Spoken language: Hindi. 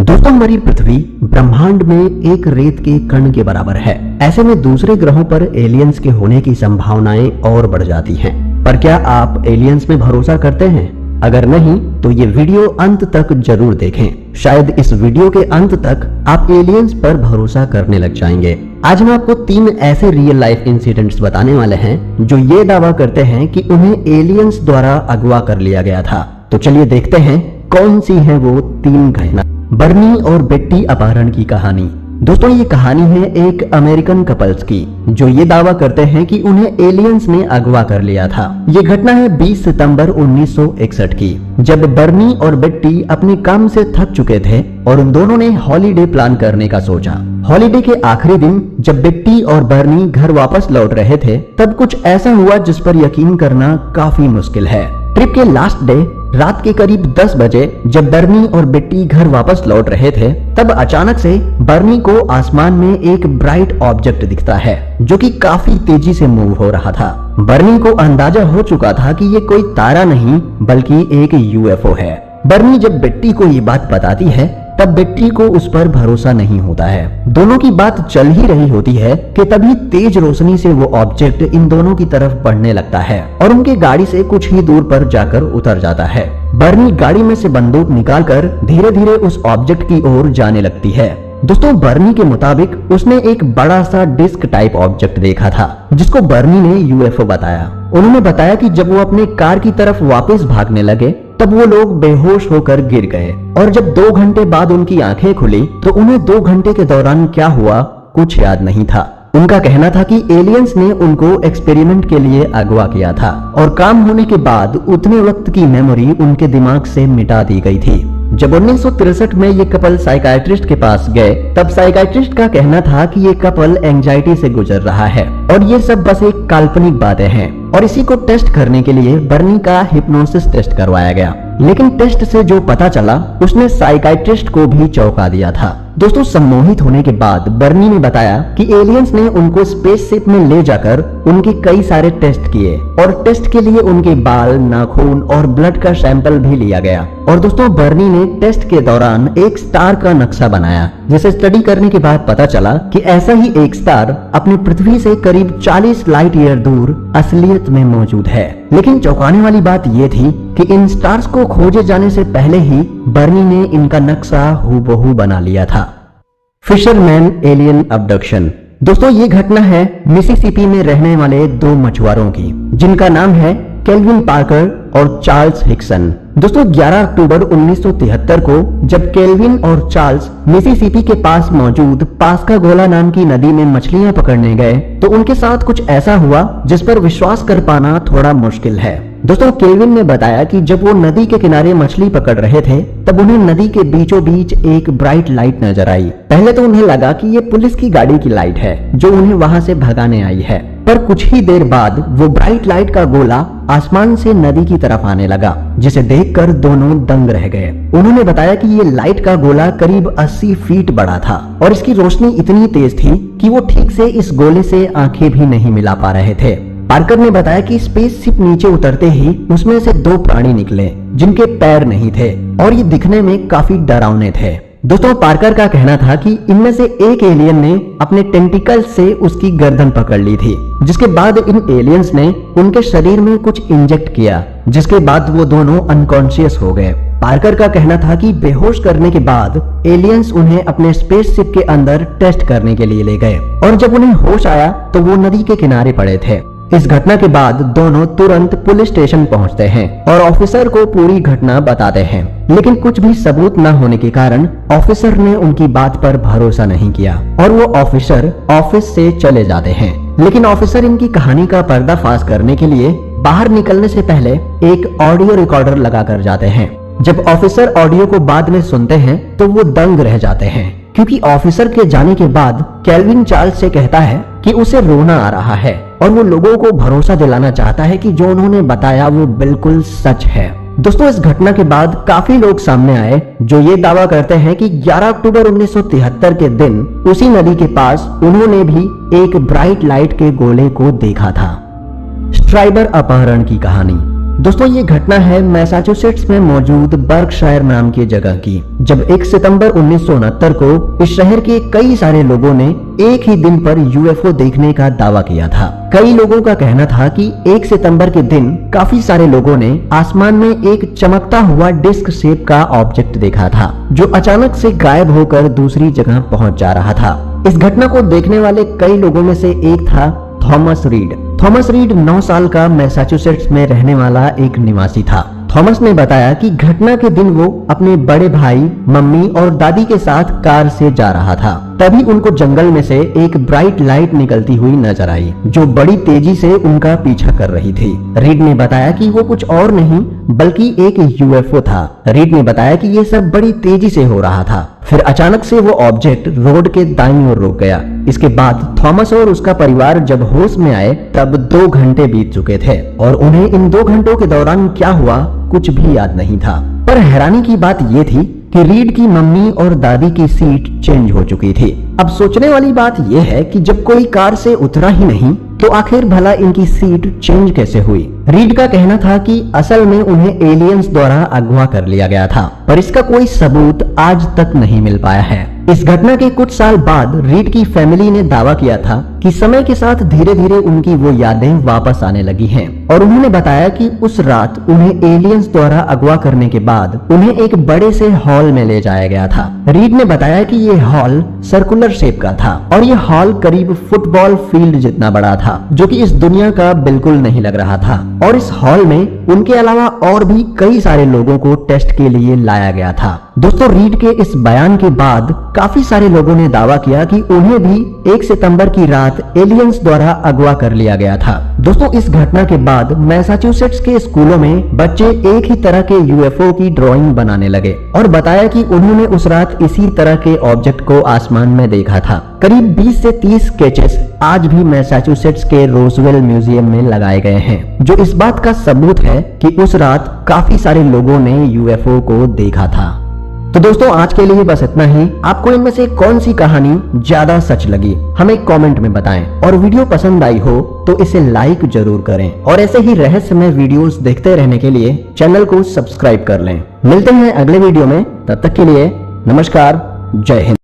दोस्तों, हमारी पृथ्वी ब्रह्मांड में एक रेत के कण के बराबर है। ऐसे में दूसरे ग्रहों पर एलियंस के होने की संभावनाएं और बढ़ जाती हैं। पर क्या आप एलियंस में भरोसा करते हैं? अगर नहीं तो ये वीडियो अंत तक जरूर देखें। शायद इस वीडियो के अंत तक आप एलियंस पर भरोसा करने लग जाएंगे। आज हम आपको 3 ऐसे रियल लाइफ इंसिडेंट्स बताने वाले हैं जो ये दावा करते हैं कि उन्हें एलियंस द्वारा अगवा कर लिया गया था। तो चलिए देखते हैं कौन सी है वो 3 घटना। बर्नी और बेट्टी अपहरण की कहानी। दोस्तों, ये कहानी है एक अमेरिकन कपल्स की जो ये दावा करते हैं कि उन्हें एलियंस ने अगवा कर लिया था। ये घटना है 20 सितंबर 1961 की, जब बर्नी और बेट्टी अपने काम से थक चुके थे और उन दोनों ने हॉलीडे प्लान करने का सोचा। हॉलीडे के आखिरी दिन जब बेट्टी और बर्नी घर वापस लौट रहे थे, तब कुछ ऐसा हुआ जिस पर यकीन करना काफी मुश्किल है। ट्रिप के लास्ट डे रात के करीब 10 बजे जब बर्नी और बेट्टी घर वापस लौट रहे थे, तब अचानक से बर्नी को आसमान में एक ब्राइट ऑब्जेक्ट दिखता है जो कि काफी तेजी से मूव हो रहा था। बर्नी को अंदाजा हो चुका था कि ये कोई तारा नहीं बल्कि एक यूएफओ है। बर्नी जब बेट्टी को ये बात बताती है तब बेट्टी को उस पर भरोसा नहीं होता है। दोनों की बात चल ही रही होती है कि तभी तेज रोशनी से वो ऑब्जेक्ट इन दोनों की तरफ बढ़ने लगता है और उनके गाड़ी से कुछ ही दूर पर जाकर उतर जाता है। बर्नी गाड़ी में से बंदूक निकालकर धीरे धीरे उस ऑब्जेक्ट की ओर जाने लगती है। दोस्तों, बर्नी के मुताबिक उसने एक बड़ा सा डिस्क टाइप ऑब्जेक्ट देखा था जिसको बर्नी ने यूएफओ बताया। उन्होंने बताया कि जब वो अपने कार की तरफ वापस भागने लगे तब वो लोग बेहोश होकर गिर गए और जब 2 घंटे बाद उनकी आंखें खुली तो उन्हें 2 घंटे के दौरान क्या हुआ कुछ याद नहीं था। उनका कहना था कि एलियंस ने उनको एक्सपेरिमेंट के लिए अगवा किया था और काम होने के बाद उतने वक्त की मेमोरी उनके दिमाग से मिटा दी गई थी। जब 1963 में ये कपल साइकाइट्रिस्ट के पास गए तब साइकाइट्रिस्ट का कहना था कि ये कपल एंजाइटी से गुजर रहा है और ये सब बस एक काल्पनिक बातें हैं और इसी को टेस्ट करने के लिए बर्नी का हिप्नोसिस टेस्ट करवाया गया। लेकिन टेस्ट से जो पता चला उसने साइकाइट्रिस्ट को भी चौंका दिया था। दोस्तों, सम्मोहित होने के बाद बर्नी ने बताया कि एलियंस ने उनको स्पेसशिप में ले जाकर उनके कई सारे टेस्ट किए और टेस्ट के लिए उनके बाल, नाखून और ब्लड का सैंपल भी लिया गया। और दोस्तों, बर्नी ने टेस्ट के दौरान एक स्टार का नक्शा बनाया जिसे स्टडी करने के बाद पता चला कि ऐसा ही एक स्टार अपनी पृथ्वी से करीब 40 लाइट ईयर दूर असलियत में मौजूद है। लेकिन चौंकाने वाली बात यह थी कि इन स्टार्स को खोजे जाने से पहले ही बर्नी ने इनका नक्शा हूबहू बना लिया था। Fisherman alien abduction. दोस्तों, ये घटना है मिसिसिपी में रहने वाले 2 मछुआरों की जिनका नाम है केल्विन पार्कर और चार्ल्स हिक्सन। दोस्तों, 11 अक्टूबर 1973 को जब केल्विन और चार्ल्स मिसिसिपी के पास मौजूद पास्कागोला नाम की नदी में मछलियां पकड़ने गए तो उनके साथ कुछ ऐसा हुआ जिस पर विश्वास कर पाना थोड़ा मुश्किल है। दोस्तों, केल्विन ने बताया कि जब वो नदी के किनारे मछली पकड़ रहे थे तब उन्हें नदी के बीचों बीच एक ब्राइट लाइट नजर आई। पहले तो उन्हें लगा कि ये पुलिस की गाड़ी की लाइट है जो उन्हें वहां से भगाने आई है, पर कुछ ही देर बाद वो ब्राइट लाइट का गोला आसमान से नदी की तरफ आने लगा जिसे देखकर दोनों दंग रह गए। उन्होंने बताया कि ये लाइट का गोला करीब 80 फीट बड़ा था और इसकी रोशनी इतनी तेज थी कि वो ठीक से इस गोले से आंखें भी नहीं मिला पा रहे थे। पार्कर ने बताया कि स्पेसशिप नीचे उतरते ही उसमें से 2 प्राणी निकले जिनके पैर नहीं थे और ये दिखने में काफी डरावने थे। दोस्तों, पार्कर का कहना था कि इनमें से एक एलियन ने अपने टेंटिकल से उसकी गर्दन पकड़ ली थी, जिसके बाद इन एलियंस ने उनके शरीर में कुछ इंजेक्ट किया जिसके बाद वो दोनों अनकॉन्शियस हो गए। पार्कर का कहना था कि बेहोश करने के बाद एलियंस उन्हें अपने स्पेसशिप के अंदर टेस्ट करने के लिए ले गए और जब उन्हें होश आया तो वो नदी के किनारे पड़े थे। इस घटना के बाद दोनों तुरंत पुलिस स्टेशन पहुंचते हैं और ऑफिसर को पूरी घटना बताते हैं, लेकिन कुछ भी सबूत न होने के कारण ऑफिसर ने उनकी बात पर भरोसा नहीं किया और वो ऑफिसर ऑफिस से चले जाते हैं। लेकिन ऑफिसर इनकी कहानी का पर्दाफाश करने के लिए बाहर निकलने से पहले एक ऑडियो रिकॉर्डर लगा कर जाते हैं। जब ऑफिसर ऑडियो को बाद में सुनते हैं तो वो दंग रह जाते हैं क्योंकि ऑफिसर के जाने के बाद केल्विन चार्ल्स से कहता है कि उसे रोना आ रहा है और वो लोगों को भरोसा दिलाना चाहता है कि जो उन्होंने बताया वो बिल्कुल सच है। दोस्तों, इस घटना के बाद काफी लोग सामने आए जो ये दावा करते हैं कि 11 अक्टूबर 1973 के दिन उसी नदी के पास उन्होंने भी एक ब्राइट लाइट के गोले को देखा था। स्ट्राइबर अपहरण की कहानी। दोस्तों ये घटना है मैसाचुसेट्स में मौजूद बर्कशायर नाम की जगह की, जब 1 सितंबर 1969 को इस शहर के कई सारे लोगों ने एक ही दिन पर यूएफओ देखने का दावा किया था। कई लोगों का कहना था कि 1 सितंबर के दिन काफी सारे लोगों ने आसमान में एक चमकता हुआ डिस्क शेप का ऑब्जेक्ट देखा था, जो अचानक से गायब होकर दूसरी जगह पहुंच जा रहा था। इस घटना को देखने वाले कई लोगों में से एक था थॉमस रीड। थॉमस रीड 9 साल का मैसाचुसेट्स में रहने वाला एक निवासी था। थॉमस ने बताया कि घटना के दिन वो अपने बड़े भाई, मम्मी और दादी के साथ कार से जा रहा था। तभी उनको जंगल में से एक ब्राइट लाइट निकलती हुई नजर आई, जो बड़ी तेजी से उनका पीछा कर रही थी। रीड ने बताया कि वो कुछ और नहीं बल्कि एक यूएफओ था। रीड ने बताया कि ये सब बड़ी तेजी से हो रहा था। फिर अचानक से वो ऑब्जेक्ट रोड के दाईं ओर रुक गया। इसके बाद थॉमस और उसका परिवार जब होश में आए तब 2 घंटे बीत चुके थे और उन्हें इन 2 घंटों के दौरान क्या हुआ कुछ भी याद नहीं था। पर हैरानी की बात ये थी कि रीड की मम्मी और दादी की सीट चेंज हो चुकी थी। अब सोचने वाली बात यह है कि जब कोई कार से उतरा ही नहीं तो आखिर भला इनकी सीट चेंज कैसे हुई। रीड का कहना था कि असल में उन्हें एलियंस द्वारा अगवा कर लिया गया था, पर इसका कोई सबूत आज तक नहीं मिल पाया है। इस घटना के कुछ साल बाद रीड की फैमिली ने दावा किया था कि समय के साथ धीरे धीरे उनकी वो यादें वापस आने लगी हैं और उन्होंने बताया कि उस रात उन्हें एलियंस द्वारा अगवा करने के बाद उन्हें एक बड़े से हॉल में ले जाया गया था। रीड ने बताया कि ये हॉल सर्कुलर शेप का था और ये हॉल करीब फुटबॉल फील्ड जितना बड़ा था, जो कि इस दुनिया का बिल्कुल नहीं लग रहा था। और इस हॉल में उनके अलावा और भी कई सारे लोगों को टेस्ट के लिए लाया गया था। दोस्तों रीड के इस बयान के बाद काफी सारे लोगों ने दावा किया कि उन्हें भी 1 सितंबर की रात एलियंस द्वारा अगवा कर लिया गया था। दोस्तों इस घटना के बाद मैसाचुसेट्स के स्कूलों में बच्चे एक ही तरह के यूएफओ की ड्राइंग बनाने लगे और बताया कि उन्होंने उस रात इसी तरह के ऑब्जेक्ट को आसमान में देखा था। करीब 20 से 30 स्केचेस आज भी मैसाचुसेट्स के रोजवेल म्यूजियम में लगाए गए हैं, जो इस बात का सबूत है कि उस रात काफी सारे लोगों ने यूएफओ को देखा था। तो दोस्तों आज के लिए बस इतना ही। आपको इनमें से कौन सी कहानी ज्यादा सच लगी हमें कमेंट में बताएं और वीडियो पसंद आई हो तो इसे लाइक जरूर करें और ऐसे ही रहस्यमय वीडियोस देखते रहने के लिए चैनल को सब्सक्राइब कर लें। मिलते हैं अगले वीडियो में, तब तक के लिए नमस्कार, जय हिंद।